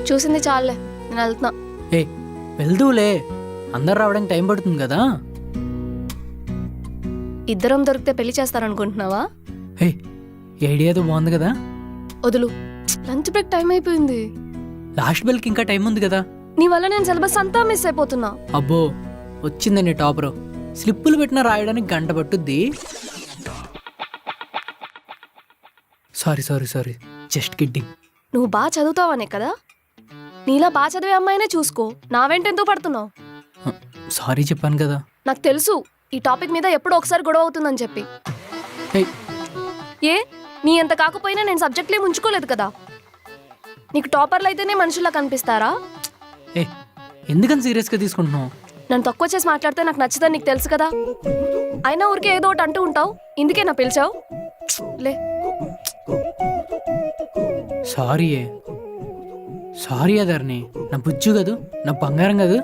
చూసింది చాలులే, నేను వెళ్తున్నా. ఏ వెళ్దూలే, అందరు రావడానికి టైం పడుతుంది కదా. ఇద్దరం దొరికితే పెళ్లి చేస్తారనుకుంటున్నావా? ఏ ఐడియాతో బాగుంది కదా. వదులు, లంచ్ బ్రేక్ టైం అయిపోయింది. లాస్ట్ బెల్కి ఇంకా టైం ఉంది కదా. నీ వల్ల నేను సిలబస్ అంతా మిస్ అయిపోతున్నా. అబ్బో వచ్చిందండి టాపరు. స్లిప్పులు పెట్టినా రాయడానికి గంట పట్టుద్ది. Sorry sorry sorry, just kidding. నువ్వు బాగా చదువుతావనే కదా, నీలా బాగా చదివే అమ్మాయినే చూసుకో. నా వెంట ఎందుకు పడుతున్నావు? సారీ చెప్పాను కదా. నాకు తెలుసు ఈ టాపిక్ మీద ఎప్పుడో ఒకసారి గొడవ అవుతుందని చెప్పి. ఏయ్ ఏ నీ ఎంత కాకపోయినా నేను సబ్జెక్ట్లే ఉంచుకోలేదు కదా. నీకు టాపర్లు అయితేనే మనుషుల్లా కనిపిస్తారా? ఏ ఎందుకని సీరియస్గా తీసుకుంటున్నావు? నన్ను తక్కువ చేసి మాట్లాడితే నాకు నచ్చదని నీకు తెలుసు కదా. అయినా ఊరికే ఏదో ఒకటి అంటూ ఉంటావు, ఇందుకే నా పిలిచావు. లే సారీ సారీ అదర్ని, నా బుజ్జు కదూ, నా బంగారం కదూ.